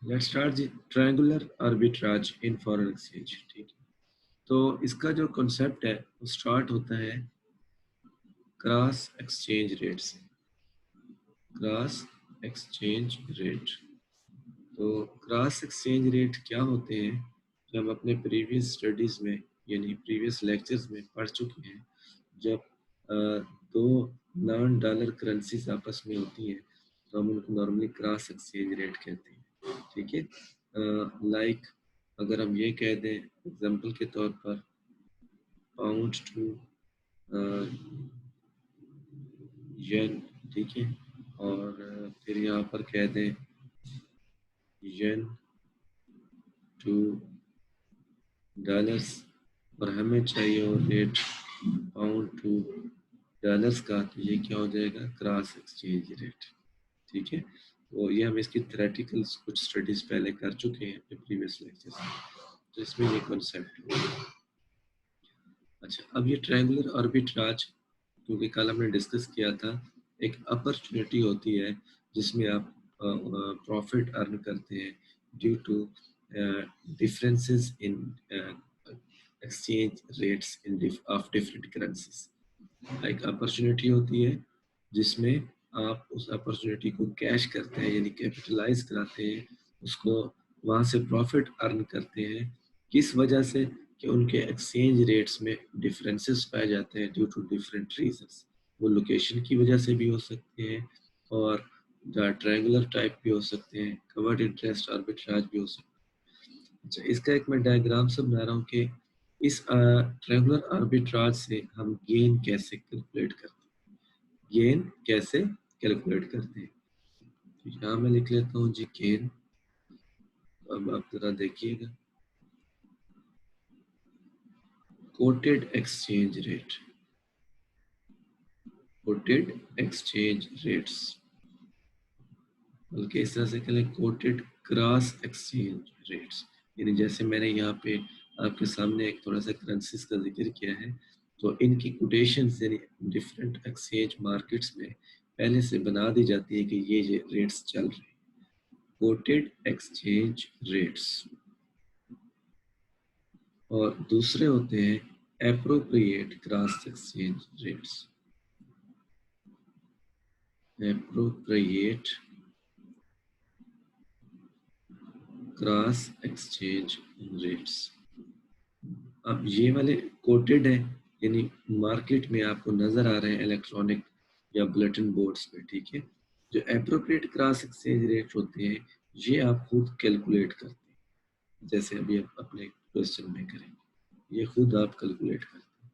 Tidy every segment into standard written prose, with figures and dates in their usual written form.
Let's start triangular arbitrage in foreign exchange. ठीक है, तो इसका जो कॉन्सेप्ट है वो स्टार्ट होता है क्रॉस एक्सचेंज रेट से। क्रॉस एक्सचेंज रेट, तो क्रॉस एक्सचेंज रेट क्या होते हैं जो हम अपने प्रीवियस स्टडीज में यानी प्रीवियस लेक्चर्स में पढ़ चुके हैं। जब दो नॉन डॉलर करेंसीज आपस में होती हैं तो हम उनको नॉर्मली क्रॉस एक्सचेंज रेट कहते हैं। ठीक है, लाइक अगर हम ये कह दें एग्जांपल के तौर पर पाउंड टू येन, ठीक है, और फिर यहाँ पर कह दें येन टू डॉलर्स, और हमें चाहिए और रेट पाउंड टू डॉलर्स का, तो ये क्या हो जाएगा क्रॉस एक्सचेंज रेट। ठीक है, तो ये हम इसकी थ्योरेटिकल कुछ स्टडीज पहले कर चुके हैं अपने प्रीवियस लेक्चर्स में, तो इसमें ये कॉन्सेप्ट है। अच्छा, अब ये ट्रायंगुलर आर्बिट्राज क्योंकि कल हमने डिस्कस किया था, एक अपॉर्चुनिटी होती है जिसमें आप प्रॉफिट अर्न करते हैं due to differences in exchange rates in of different currencies. एक अपॉर्चुनिटी होती है जिसमें आप उस अपॉर्चुनिटी को कैश करते हैं यानी कैपिटलाइज कराते हैं, उसको वहाँ से प्रॉफिट अर्न करते हैं। किस वजह से? कि उनके एक्सचेंज रेट्स में डिफरेंसेस पाए जाते हैं ड्यू टू डिफरेंट रीजंस। वो लोकेशन की वजह से भी हो सकते हैं और ट्रायंगुलर टाइप भी हो सकते हैं, कवर्ड इंटरेस्ट आर्बिट्राज भी हो सकते हैं। अच्छा, इसका एक मैं डायग्राम से बना रहा हूँ कि इस ट्रायंगुलर आर्बिट्राज से हम गेन कैसे कैलकुलेट करते हैं। गेन कैसे कैलकुलेट करते हैं, तो यहाँ मैं लिख लेता हूँ जी गेन। अब आप जरा देखिएगा, coated exchange rate, coated exchange rates, बल्कि इस तरह से कहें कोटेड क्रॉस एक्सचेंज रेट्स। यानी जैसे मैंने यहाँ पे आपके सामने एक थोड़ा सा करेंसीज का जिक्र किया है, तो इनकी कोटेशन यानी डिफरेंट एक्सचेंज मार्केट्स में पहले से बना दी जाती है कि ये रेट्स चल रहे हैं, कोटेड एक्सचेंज रेट्स। और दूसरे होते हैं appropriate cross exchange rates, appropriate cross exchange rates. अब ये वाले कोटेड है यानी मार्केट में आपको नजर आ रहे हैं इलेक्ट्रॉनिक या बुलेटिन बोर्ड्स पे। ठीक है, जो एप्रोप्रिएट क्रॉस एक्सचेंज रेट होते हैं ये आप खुद कैलकुलेट करते हैं, जैसे अभी आप अपने क्वेश्चन में करेंगे, ये खुद आप कैलकुलेट करते हैं।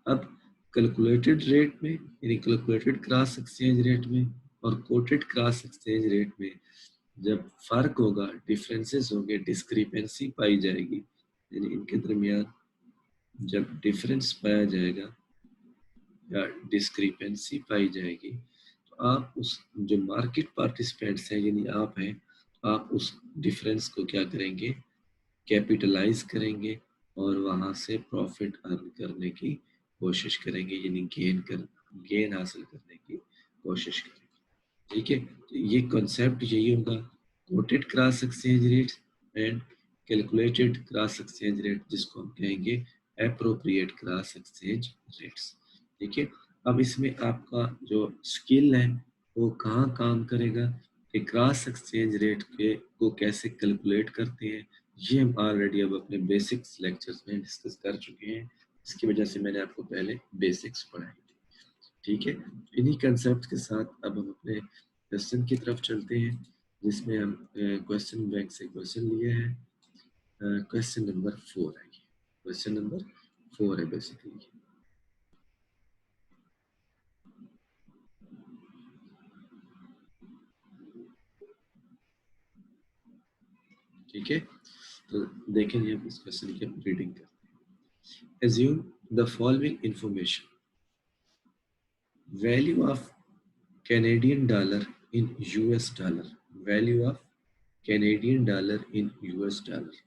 अब कैलकुलेटेड रेट में यानी कैलकुलेटेड क्रॉस एक्सचेंज रेट में और कोटेड क्रॉस एक्सचेंज रेट में जब फर्क होगा, डिफरेंसेस होंगे, डिस्क्रिपेंसी पाई जाएगी, यानी इनके दरमियान जब डिफरेंस पाया जाएगा या डिस्क्रिपेंसी पाई जाएगी, तो आप उस जो मार्केट पार्टिसिपेंट्स हैं यानी आप हैं, आप उस डिफरेंस को क्या करेंगे, कैपिटलाइज करेंगे और वहां से प्रॉफिट अर्न करने की कोशिश करेंगे, यानी गेन हासिल करने की कोशिश करेंगे। ठीक है, तो ये कॉन्सेप्ट यही होगा, coated cross exchange rate and calculated cross exchange rate, जिसको हम कहेंगे एप्रोप्रिएट क्रॉस एक्सचेंज रेट्स। ठीक है, अब इसमें आपका जो स्किल है वो कहाँ काम करेगा कि क्रॉस एक्सचेंज रेट के को कैसे कैलकुलेट करते हैं, ये हम ऑलरेडी अब अपने बेसिक्स लेक्चर्स में डिस्कस कर चुके हैं। इसकी वजह से मैंने आपको पहले बेसिक्स पढ़ाई थी। ठीक है, इन्हीं कंसेप्ट के साथ अब हम अपने क्वेश्चन की तरफ चलते हैं, जिसमें हम क्वेश्चन बैंक से क्वेश्चन लिए हैं। क्वेश्चन नंबर 4 है, ये क्वेश्चन नंबर 4 है बेसिकली। ठीक है, तो देखेंगे हम इस क्वेश्चन की रीडिंग करते हैं। Assume the following information: value of Canadian dollar in US dollar, value of Canadian dollar in US dollar,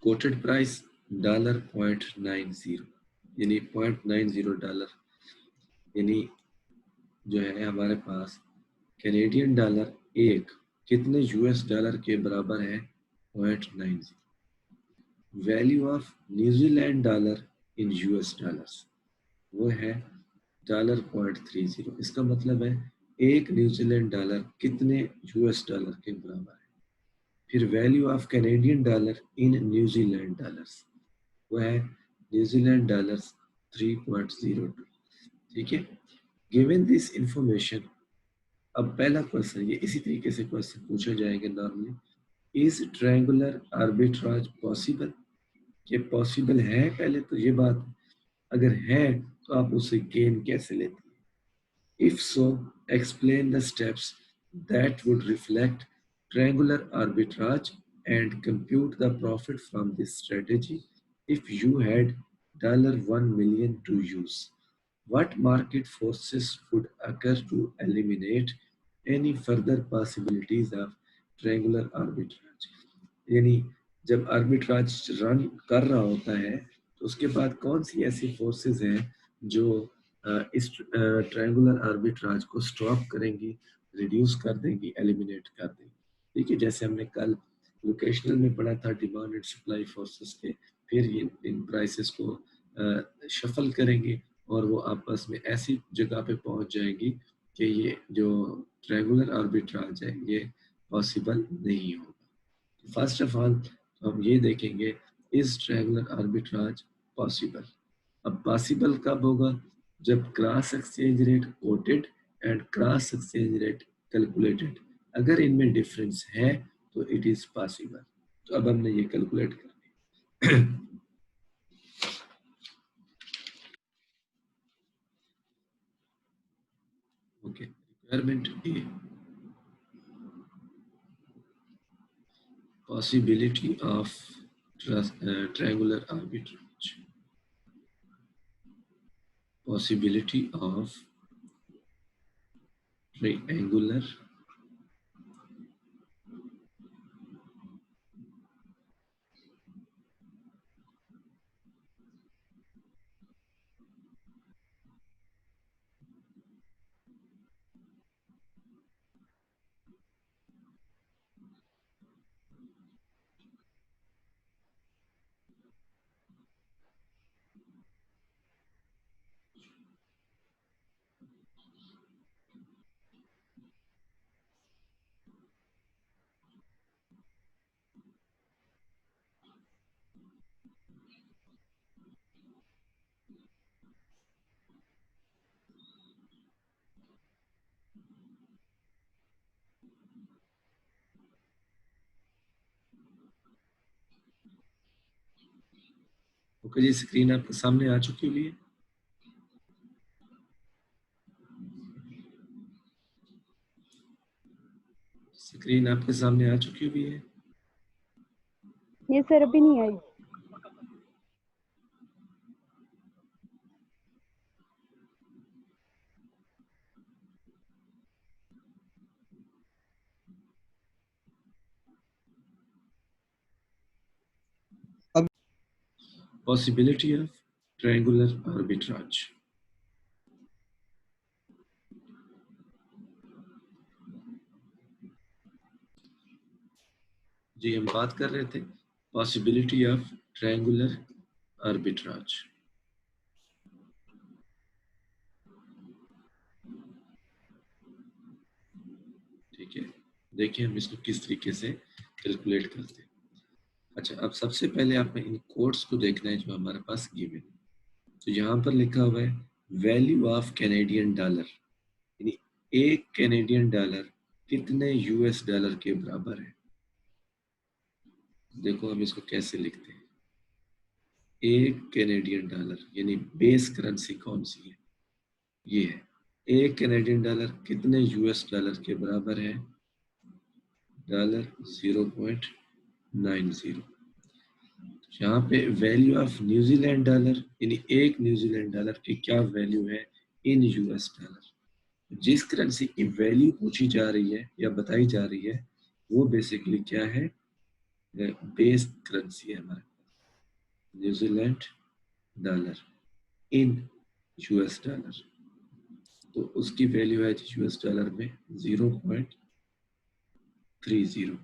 quoted price $0.90, यानी $0.90, यानी जो है हमारे पास कैनेडियन डॉलर एक कितने यूएस डॉलर के बराबर है? 0.90। Value of New Zealand dollar in US dollars, वो है $0.30। इसका मतलब है एक न्यूजीलैंड डॉलर कितने यूएस डॉलर के बराबर है। फिर value of Canadian dollar in New Zealand dollars, वो है न्यूजीलैंड डॉलर्स 3.02। ठीक है, गिवन दिस इंफॉर्मेशन, अब पहला क्वेश्चन ये इसी तरीके से क्वेश्चन पूछे जाएंगे normally, is triangular arbitrage possible? ये पॉसिबल है, पहले तो ये बात, अगर है तो आप उसे गेन कैसे लेते हैं? If so, explain the steps that would reflect triangular arbitrage and compute the profit from this strategy if you had $1 million to use. What market forces would occur to eliminate any further possibilities of triangular arbitrage? यानी जब arbitrage run कर रहा होता है तो उसके बाद कौन सी ऐसी फोर्सेस हैं जो इस ट्रायंगुलर आर्बिट्राज को स्टॉप करेंगी, रिड्यूस कर देंगी, एलिमिनेट कर देंगी। ठीक है, जैसे हमने कल लोकेशनल में पढ़ा था डिमांड एंड सप्लाई फोर्सेस के, फिर ये इन प्राइसेस को शफल करेंगे और वो आपस में ऐसी जगह पे पहुंच जाएंगी कि ये जो ट्रायंगुलर आर्बिट्राज है ये पॉसिबल नहीं होगा। फर्स्ट ऑफ ऑल हम ये देखेंगे, इज ट्रायंगुलर आर्बिट्राज पॉसिबल? अब पॉसिबल कब होगा? जब cross exchange rate coated and cross exchange rate calculated, अगर इनमें डिफरेंस है तो इट इज पॉसिबल। तो अब हमने ये कैलकुलेट कर लिया। Okay, requirement A, possibility of triangular arbitrage, possibility of triangular okay जी, स्क्रीन आपके सामने आ चुकी हुई है। स्क्रीन आपके सामने आ चुकी हुई है। ये सर अभी नहीं आई। Possibility of triangular arbitrage, जी हम बात कर रहे थे पॉसिबिलिटी ऑफ ट्रायंगुलर आर्बिट्राज। ठीक है, देखिए हम इसको किस तरीके से कैलकुलेट करते हैं। अच्छा, अब सबसे पहले आपने इन कोड्स को देखना है जो हमारे पास गिवन है। तो यहाँ पर लिखा हुआ है वैल्यू ऑफ कैनेडियन डॉलर, यानी एक कैनेडियन डॉलर कितने यूएस डॉलर के बराबर है। देखो हम इसको कैसे लिखते हैं, एक कैनेडियन डॉलर यानी बेस करेंसी कौन सी है, ये है। एक कैनेडियन डॉलर कितने यूएस डॉलर के बराबर है? $0.90। यहाँ पे वैल्यू ऑफ न्यूजीलैंड डॉलर यानी एक न्यूजीलैंड डॉलर की क्या वैल्यू है इन यूएस डॉलर। जिस करेंसी की वैल्यू पूछी जा रही है या बताई जा रही है वो बेसिकली क्या है, बेस करेंसी है हमारे पास, New Zealand dollar in US dollar. तो उसकी वैल्यू है यूएस डॉलर में 30।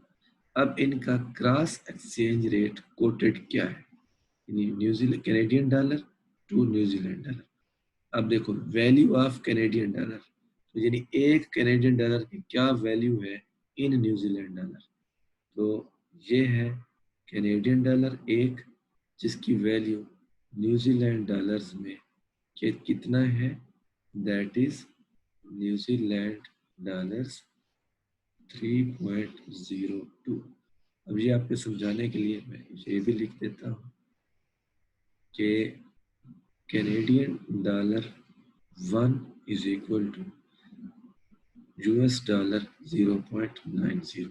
अब इनका क्रॉस एक्सचेंज रेट कोटेड क्या है, New Zealand Canadian dollar to New Zealand dollar. अब देखो वैल्यू ऑफ कैनेडियन डॉलर, तो यानी एक कैनेडियन डॉलर की क्या वैल्यू है इन न्यूजीलैंड डॉलर, तो ये है कैनेडियन डॉलर एक, जिसकी वैल्यू न्यूजीलैंड डॉलर्स में कितना है, दैट इज न्यूजीलैंड डॉलर्स 3.02। अब ये आपको समझाने के लिए मैं ये भी लिख देता हूँ कि Canadian dollar 1 is equal to US dollar 0.90।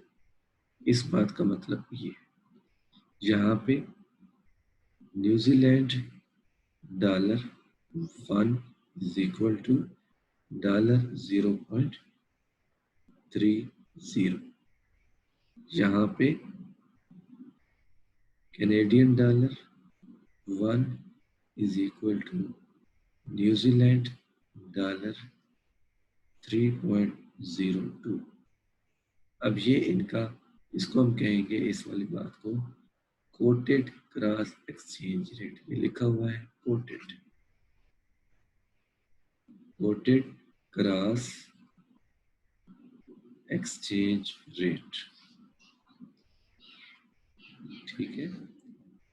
इस बात का मतलब ये यहाँ पे New Zealand dollar 1 is equal to dollar 0.30। यहाँ पे Canadian dollar 1 is equal to New Zealand dollar 3.02। अब ये इनका, इसको हम कहेंगे, इस वाली बात को कोटेड क्रॉस एक्सचेंज रेट। ये लिखा हुआ है कोटेड क्रॉस एक्सचेंज रेट, ठीक है।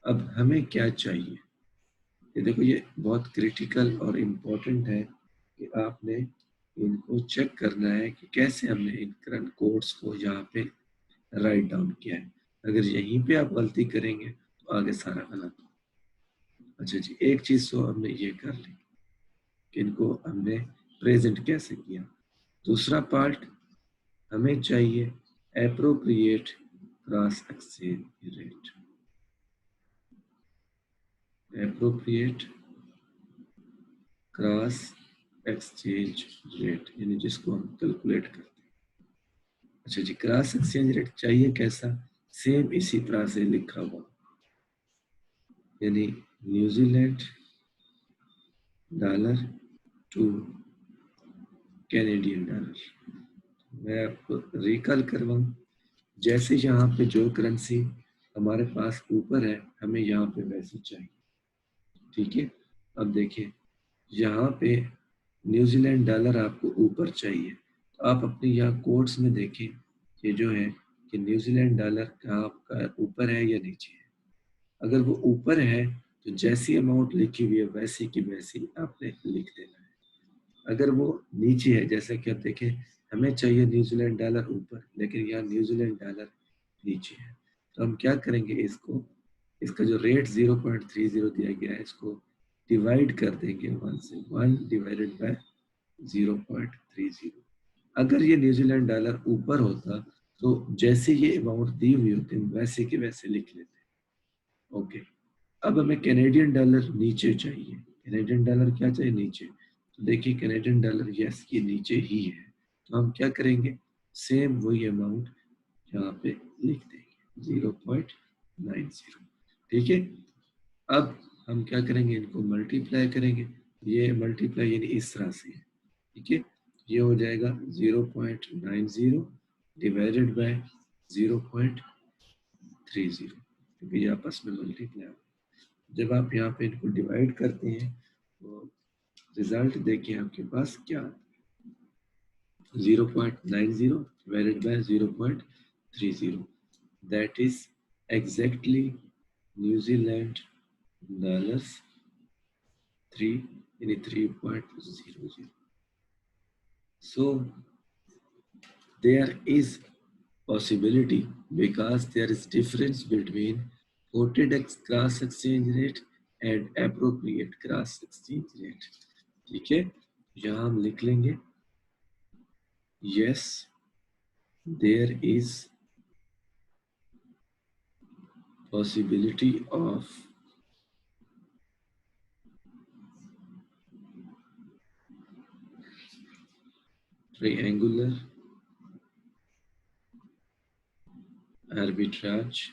अब हमें क्या चाहिए, ये देखो ये बहुत क्रिटिकल और इम्पोर्टेंट है कि आपने इनको चेक करना है कि कैसे हमने इन करंट कोड्स को यहाँ पे राइट डाउन किया है। अगर यहीं पे आप गलती करेंगे तो आगे सारा गलत हो। अच्छा जी, एक चीज तो हमने ये कर ली कि इनको हमने प्रेजेंट कैसे किया। दूसरा पार्ट हमें चाहिए appropriate cross exchange rate, appropriate cross exchange rate, यानी जिसको हम कैलकुलेट करते हैं। अच्छा जी, क्रॉस एक्सचेंज रेट चाहिए कैसा, सेम इसी तरह से लिखा हुआ, यानी New Zealand dollar to Canadian dollar. मैं आपको रिकॉल करवाऊं, जैसे यहाँ पे जो करेंसी हमारे पास ऊपर है हमें यहाँ पे वैसे चाहिए, ठीक है। अब देखिए यहाँ पे न्यूजीलैंड डॉलर आपको ऊपर चाहिए, तो आप अपने यहाँ कोड्स में देखें कि जो है कि न्यूजीलैंड डॉलर का आपका ऊपर है या नीचे है। अगर वो ऊपर है तो जैसी अमाउंट लिखी हुई है वैसी की वैसी आपने लिख देना है। अगर वो नीचे है, जैसे कि आप देखें हमें चाहिए न्यूजीलैंड डॉलर ऊपर, लेकिन यहाँ न्यूजीलैंड डॉलर नीचे है, तो हम क्या करेंगे, इसको, इसका जो रेट 0.30 दिया गया है इसको डिवाइड कर देंगे 1 से, 1 डिवाइडेड बाय 0.30। अगर ये न्यूजीलैंड डॉलर ऊपर होता तो जैसे ये अमाउंट दी हुई होती वैसे के वैसे लिख लेते। ओके, अब हमें कैनेडियन डॉलर नीचे चाहिए, कैनेडियन डॉलर क्या चाहिए, नीचे। तो देखिए कैनेडियन डॉलर यस ये नीचे ही है, तो हम क्या करेंगे, सेम वही अमाउंट यहाँ पे लिख देंगे 0.90, ठीक है। अब हम क्या करेंगे, इनको मल्टीप्लाई करेंगे, ये मल्टीप्लाई यानी इस तरह से, ठीक है। ये हो जाएगा 0.90 डिवाइडेड बाय 0.30, क्योंकि ये आपस में मल्टीप्लाई। जब आप यहाँ पे इनको डिवाइड करते हैं तो रिजल्ट देखिए आपके पास क्या, 0.90 divided by 0.30, that is exactly New Zealand dollars 3 in 3.00. So there is possibility because there is difference between quoted cross exchange rate and appropriate cross exchange rate, ठीक है। यहाँ हम लिख लेंगे yes there is possibility of triangular arbitrage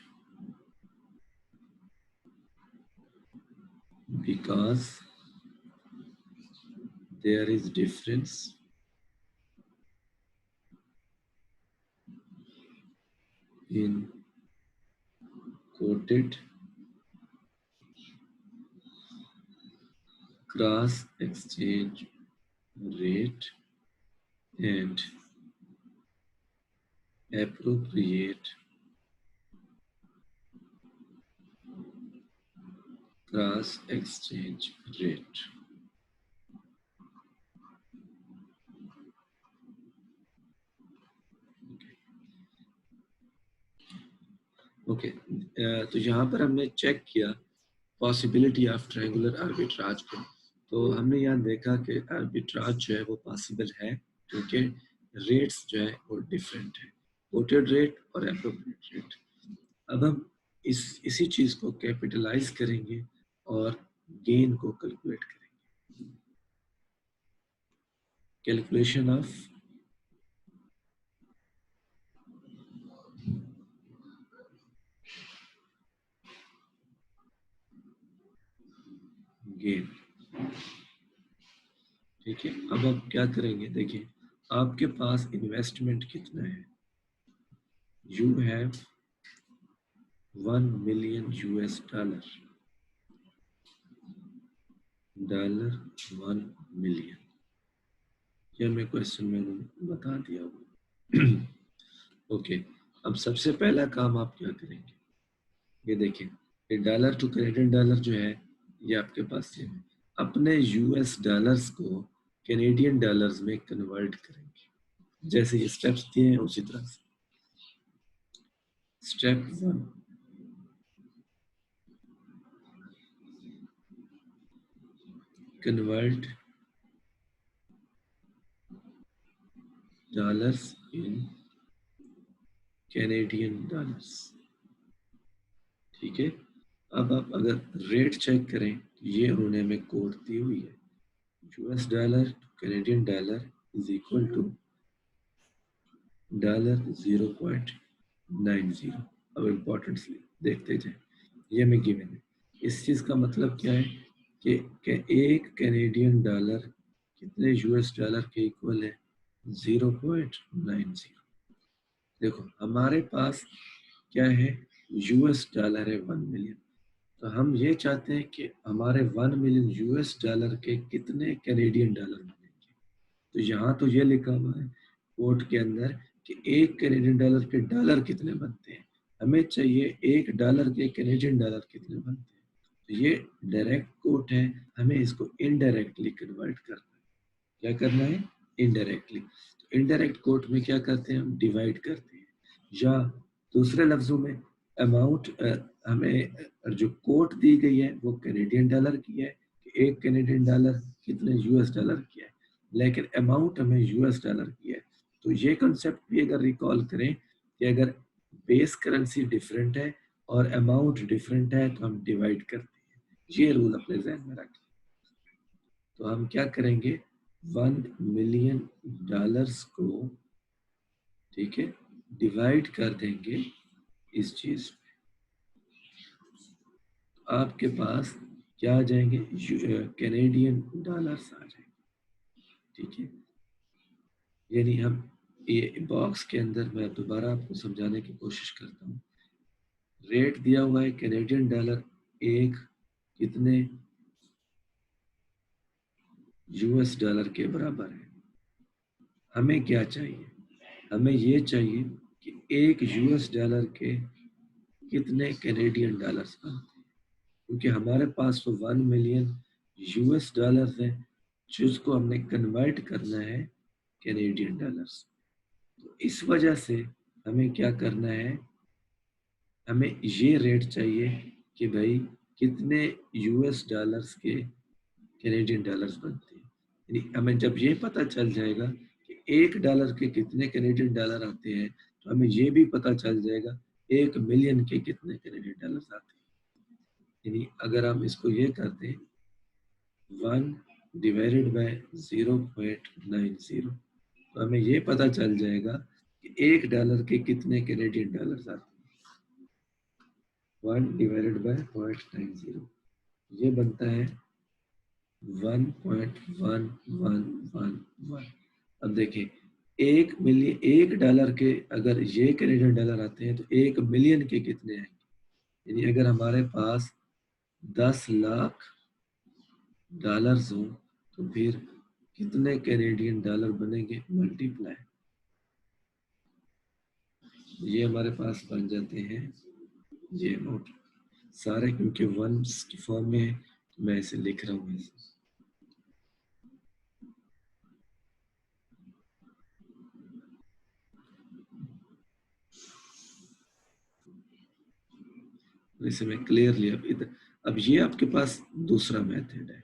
because there is difference in quoted cross exchange rate and appropriate cross exchange rate. Okay तो यहाँ पर हमने चेक किया पॉसिबिलिटी ऑफ ट्रायंगुलर आर्बिट्राज को। तो हमने यहाँ देखा कि आर्बिट्राज जो है वो पॉसिबल है क्योंकि रेट्स जो है वो डिफरेंट है, कोटेड रेट और एप्रोप्रिएट रेट। अब हम इसी चीज को कैपिटलाइज करेंगे और गेन को कैलकुलेट करेंगे। Calculation of gain. ठीक है, अब आप क्या करेंगे, देखिए आपके पास इन्वेस्टमेंट कितना है, you have 1 million US dollar, 1 million, यह मैं क्वेश्चन में बता दिया हूँ। ओके, अब सबसे पहला काम आप क्या करेंगे, ये देखिए ये डॉलर टू कैनेडियन डॉलर जो है ये आपके पास है, अपने यूएस डॉलर्स को कैनेडियन डॉलर्स में कन्वर्ट करेंगे, जैसे ये स्टेप्स दिए हैं उसी तरह से। Step 1, convert dollars in Canadian dollars. ठीक है, अब आप अगर रेट चेक करें तो ये उन्होंने हमें कोड दी हुई है, US dollar to Canadian dollar is equal to $0.90। अब इम्पोर्टेंटली देखते जाए, ये में गिवन है, इस चीज का मतलब क्या है कि एक कैनेडियन डॉलर कितने यूएस डॉलर के इक्वल है, 0.90। देखो हमारे पास क्या है, यूएस डॉलर है 1 मिलियन, तो हम ये चाहते हैं कि हमारे 1 मिलियन यूएस डॉलर के कितने कैनेडियन डॉलर बनेंगे। तो यहाँ तो ये लिखा हुआ है कोड के अंदर कि एक कैनेडियन डॉलर के डॉलर कितने बनते हैं, हमें चाहिए एक डॉलर के कैनेडियन डॉलर कितने बनते हैं। तो ये डायरेक्ट कोड है, हमें इसको इनडायरेक्टली कन्वर्ट करना है। क्या करना है, इनडायरेक्टली। तो इनडायरेक्ट कोड में क्या करते हैं, हम डिवाइड करते हैं, या दूसरे लफ्जों में अमाउंट हमें जो कोट दी गई है वो कैनेडियन डॉलर की है कि एक कैनेडियन डॉलर कितने यूएस डॉलर की है, लेकिन अमाउंट हमें यूएस डॉलर की है। तो ये कॉन्सेप्ट भी अगर रिकॉल करें कि अगर बेस करेंसी डिफरेंट है और अमाउंट डिफरेंट है तो हम डिवाइड करते हैं, ये रूल अपने जहन में रखें। तो हम क्या करेंगे, 1 मिलियन डॉलर्स को, ठीक है, डिवाइड कर देंगे इस चीज में, आपके पास क्या आ जाएंगे, कैनेडियन डॉलर्स आ जाएंगे। ठीक है, यानी हम ये बॉक्स के अंदर, मैं दोबारा आपको समझाने की कोशिश करता हूँ, रेट दिया हुआ है कैनेडियन डॉलर एक कितने यूएस डॉलर के बराबर है। हमें क्या चाहिए, हमें ये चाहिए कि एक यूएस डॉलर के कितने कैनेडियन डॉलर्स बनते हैं, क्योंकि हमारे पास तो 1 मिलियन यूएस डॉलर्स है जिसको हमने कन्वर्ट करना है कैनेडियन डॉलर्स। तो इस वजह से हमें क्या करना है, हमें ये रेट चाहिए कि भाई कितने यूएस डॉलर्स के कैनेडियन डॉलर्स बनते हैं। यानी हमें जब ये पता चल जाएगा कि एक डॉलर के कितने कैनेडियन डॉलर आते हैं तो हमें ये भी पता चल जाएगा 1 मिलियन के कितने कैनेडियन डॉलर्स आते हैं। यानी अगर हम इसको ये करते हैं 1 डिवाइडेड बाय 0.90, तो हमें ये पता चल जाएगा कि एक डॉलर के कितने कैनेडियन डॉलर्स आते हैं। 1 डिवाइडेड बाय 0.90 ये बनता है 1.1111। अब देखिए $1 के अगर ये कैनेडियन डॉलर आते हैं तो 1 मिलियन के कितने आएंगे? यानी अगर हमारे पास 10 लाख डॉलर्स हो तो फिर कितने कैनेडियन डॉलर बनेंगे? मल्टीप्लाई, ये हमारे पास बन जाते हैं ये अमाउंट सारे, क्योंकि वंस की फॉर्म में है तो मैं इसे लिख रहा हूँ। इसे मैं क्लियरली अब ये आपके पास दूसरा मेथड है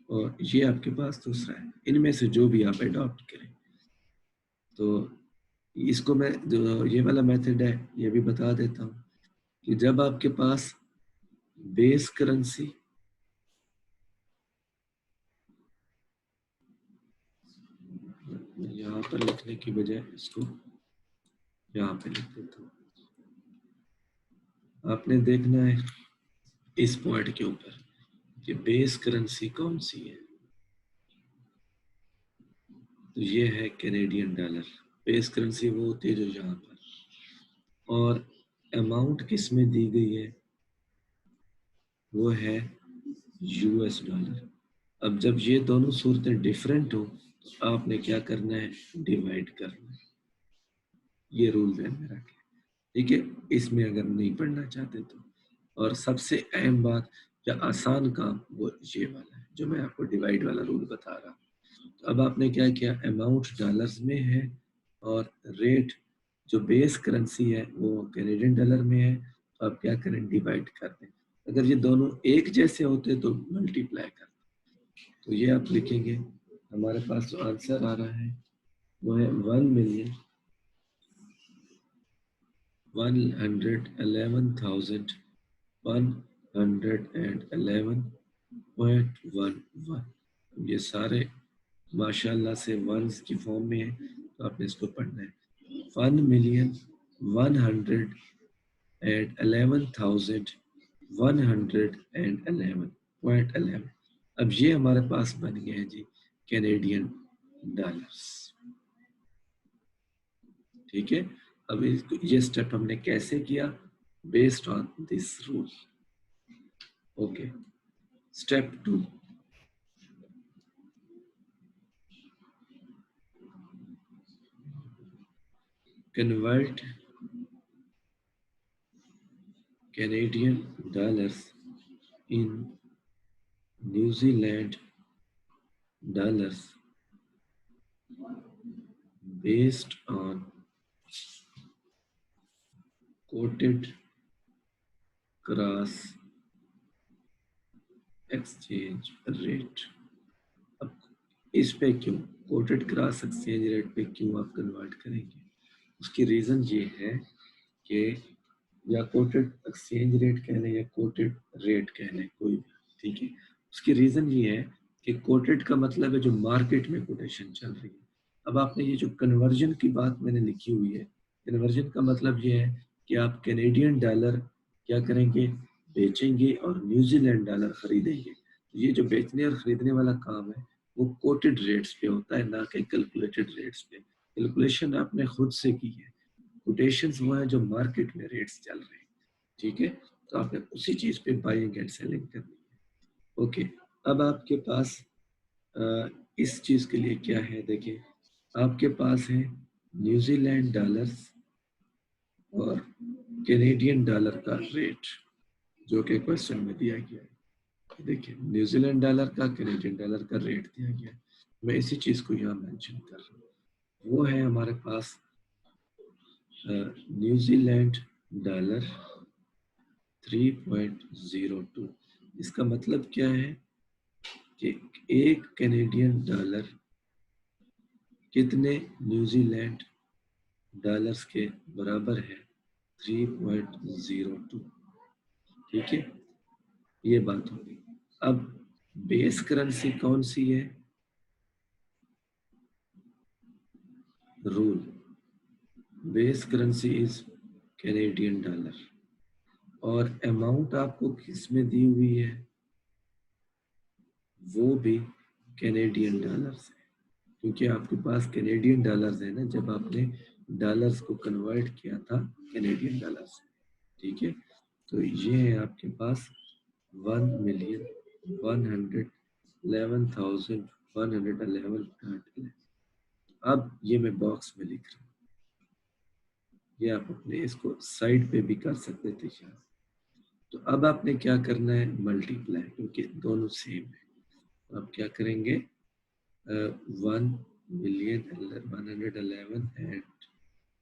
और ये आपके पास दूसरा है, इनमें से जो भी आप अडॉप्ट करें। तो इसको मैं जो ये वाला मेथड है ये भी बता देता हूँ कि जब आपके पास बेस करेंसी यहाँ पर लिखने की बजाय इसको यहाँ पे लिख देता हूँ। आपने देखना है इस पॉइंट के ऊपर कि बेस करेंसी कौन सी है, तो ये है कैनेडियन डॉलर। बेस करेंसी वो होती है जो यहाँ पर, और अमाउंट किस में दी गई है वो है यूएस डॉलर। अब जब ये दोनों सूरतें डिफरेंट हो तो आपने क्या करना है? डिवाइड करना है। ये रूल ध्यान में रखें, ठीक है? इसमें अगर नहीं पढ़ना चाहते तो। और सबसे अहम बात या आसान काम वो ये वाला है जो मैं आपको डिवाइड वाला रूल बता रहा हूँ। तो अब आपने क्या किया? अमाउंट डॉलर्स में है और रेट जो बेस करेंसी है वो कैनेडियन डॉलर में है, तो आप क्या करें? डिवाइड कर दें। अगर ये दोनों एक जैसे होते तो मल्टीप्लाई कर दें। तो ये आप लिखेंगे, हमारे पास जो आंसर आ रहा है वो है 1,111,111.11। ये सारे माशाल्लाह से वंस की फॉर्म में है, तो आपने इसको पढ़ना है। 1,111,111.11। अब ये हमारे पास बन गए हैं जी कैनेडियन डॉलर्स, ठीक है? अब ये स्टेप हमने कैसे किया? Based on this rule. Okay, step 2, convert Canadian dollars in New Zealand dollars based on quoted cross exchange rate। अब इस पे क्यों कोटेड क्रॉस एक्सचेंज रेट पे क्यों आप कन्वर्ट करेंगे? उसकी रीजन ये है कि या कोटेड एक्सचेंज रेट कह लें या कोटेड रेट कह लें, कोई भी, ठीक है? उसकी रीजन ये है कि कोटेड का मतलब है जो मार्केट में कोटेशन चल रही है। अब आपने ये जो कन्वर्जन की बात मैंने लिखी हुई है, कन्वर्जन का मतलब ये है कि आप कैनेडियन डॉलर क्या करेंगे? बेचेंगे और न्यूजीलैंड डॉलर खरीदेंगे। तो ये जो बेचने और खरीदने वाला काम है वो कोटेड रेट्स पे होता है, ना कि कैलकुलेटेड रेट्स पे। कैलकुलेशन आपने खुद से की है, कोटेशंस वो है जो मार्केट में रेट्स चल रहे हैं, ठीक है? तो आपने उसी चीज पे बाइंग एंड सेलिंग करनी है। ओके, अब आपके पास इस चीज के लिए क्या है? देखिए, आपके पास है न्यूजीलैंड डॉलर्स और कैनेडियन डॉलर का रेट जो कि क्वेश्चन में दिया गया है। देखिए, न्यूजीलैंड डॉलर का कैनेडियन डॉलर का रेट दिया गया है। मैं इसी चीज को यहाँ मेंशन कर रहा हूँ। वो है हमारे पास न्यूजीलैंड डॉलर 3.02। इसका मतलब क्या है कि एक कैनेडियन डॉलर कितने न्यूजीलैंड डॉलर्स के बराबर है? 3.02, ठीक है? ये बात होगी। अब बेस करेंसी कौन सी है? Rule, base currency is Canadian dollar और अमाउंट आपको किस में दी हुई है? वो भी कैनेडियन डॉलर से, क्योंकि आपके पास कैनेडियन डॉलर्स है ना, जब आपने डॉलर्स को कन्वर्ट किया था कैनेडियन डॉलर्स, ठीक है। तो ये है आपके पास 1,111,111. अब ये मैं बॉक्स में लिख रहा हूँ, ये आप अपने इसको साइड पे भी कर सकते थे यार। तो अब आपने क्या करना है, मल्टीप्लाई, क्योंकि दोनों सेम है। अब क्या करेंगे, 1,111 and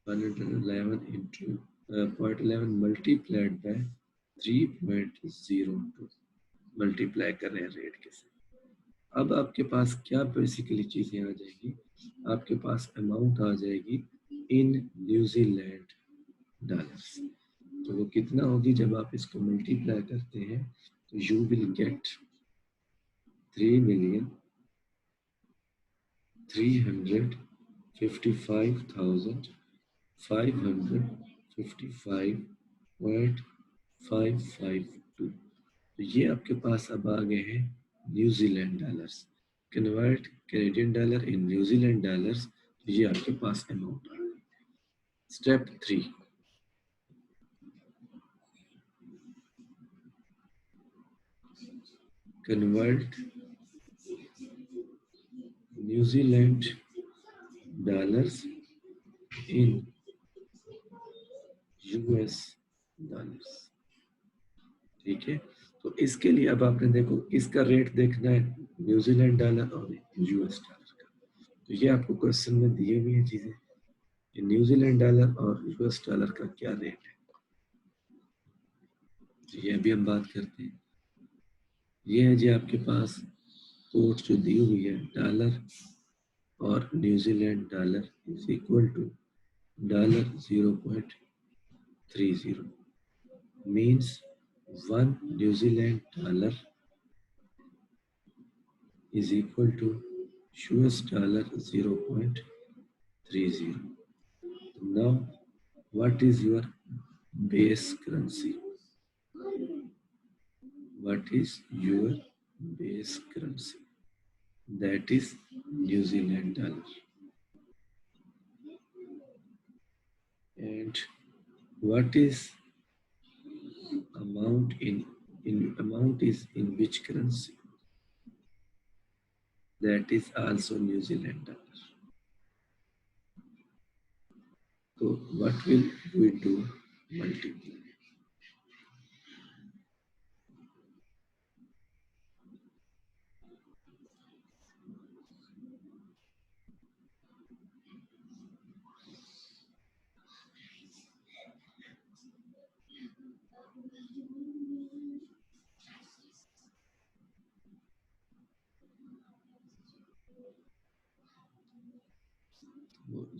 111 into 0.11 multiplied by 3.02 multiply कर रहे हैं रेट के साथ। अब आपके पास क्या बेसिकली चीजें आ जाएगी, आपके पास अमाउंट आ जाएगी इन न्यूजीलैंड डॉलर्स। तो वो कितना होगी, जब आप इसको मल्टीप्लाई करते हैं तो यू विल गेट 3,355,555.552। तो ये आपके पास अब आ गए हैं New Zealand dollars. Convert Canadian dollar in New Zealand dollars, तो ये आपके पास अमाउंट आ गई। Step 3, convert New Zealand dollars in US dollars, ठीक है। तो इसके लिए अब आपने देखो इसका रेट देखना है, न्यूजीलैंड डॉलर और यूएस डॉलर का। तो ये आपको क्वेश्चन में दिए हुई हैं चीजें, न्यूजीलैंड डॉलर और यूएस डॉलर का क्या रेट है। तो ये अभी हम बात करते हैं। ये है जी आपके पास कोट जो दी हुई है, डॉलर और New Zealand dollar is equal to $0.30, means 1 New Zealand dollar is equal to US dollar 0.30. Now, what is your base currency? What is your base currency? That is New Zealand dollar. And what is amount amount is in which currency? That is also New Zealand dollar. So what will we do? Multiply.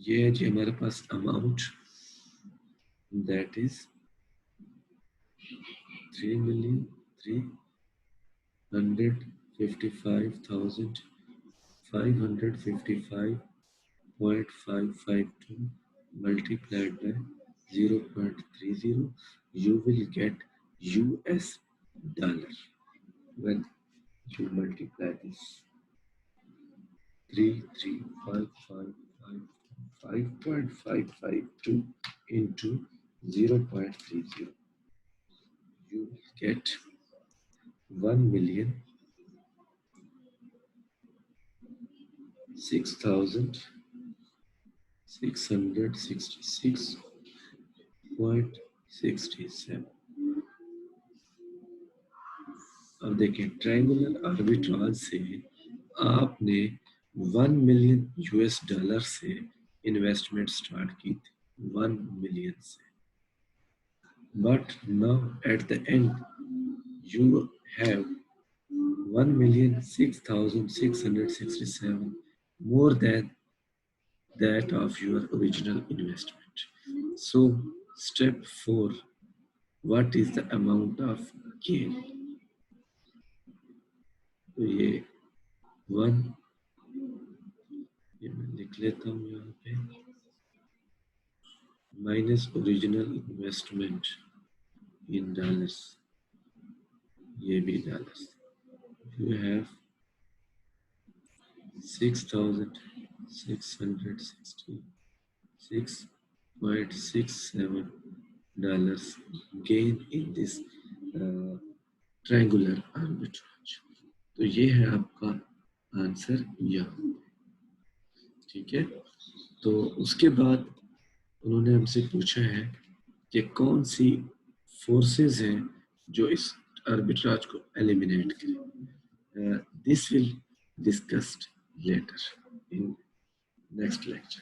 ये है जी हमारे पास amount, that is 3,355,555.552 multiplied by 0.30. You will get US dollar when you multiply this. 3,355,552 into 0.30. You will get 1,06,666.67. अब देखें, triangular arbitrage से आपने 1 million US dollar से इन्वेस्टमेंट स्टार्ट की थी, 1 मिलियन से। But now at the end you have 1,06,667, more than that of your original investment. So step 4, what is the amount of gain? तो ये 1, ये मैं लिख लेता हूँ यहाँ पे, minus original investment in dollars, ये भी dollars, you have 6,000 $666.67 gain in this triangular arbitrage. तो ये है आपका आंसर यहाँ, ठीक है। तो उसके बाद उन्होंने हमसे पूछा है कि कौन सी फोर्सेस हैं जो इस आर्बिट्राज को एलिमिनेट करें। This will discussed later in next lecture.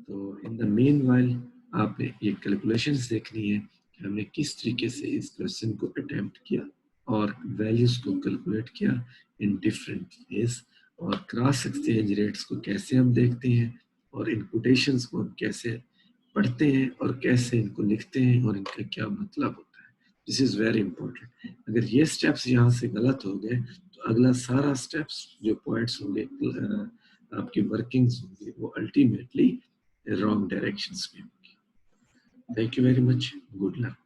तो इन द मीनवाइल आपने ये कैलकुलेशंस देखनी है कि हमने किस तरीके से इस क्वेश्चन को अटेम्प्ट किया और वैल्यूज को कैलकुलेट किया इन डिफरेंट वेज, और क्रॉस एक्सचेंज रेट्स को कैसे हम देखते हैं और इन कोटेशंस को हम कैसे पढ़ते हैं और कैसे इनको लिखते हैं और इनका क्या मतलब होता है। This is very important. अगर ये स्टेप्स यहाँ से गलत हो गए तो अगला सारा स्टेप्स जो पॉइंट्स होंगे आपकी वर्किंग्स होंगी वो अल्टीमेटली रॉन्ग डायरेक्शंस में होंगी। Thank you very much, good luck.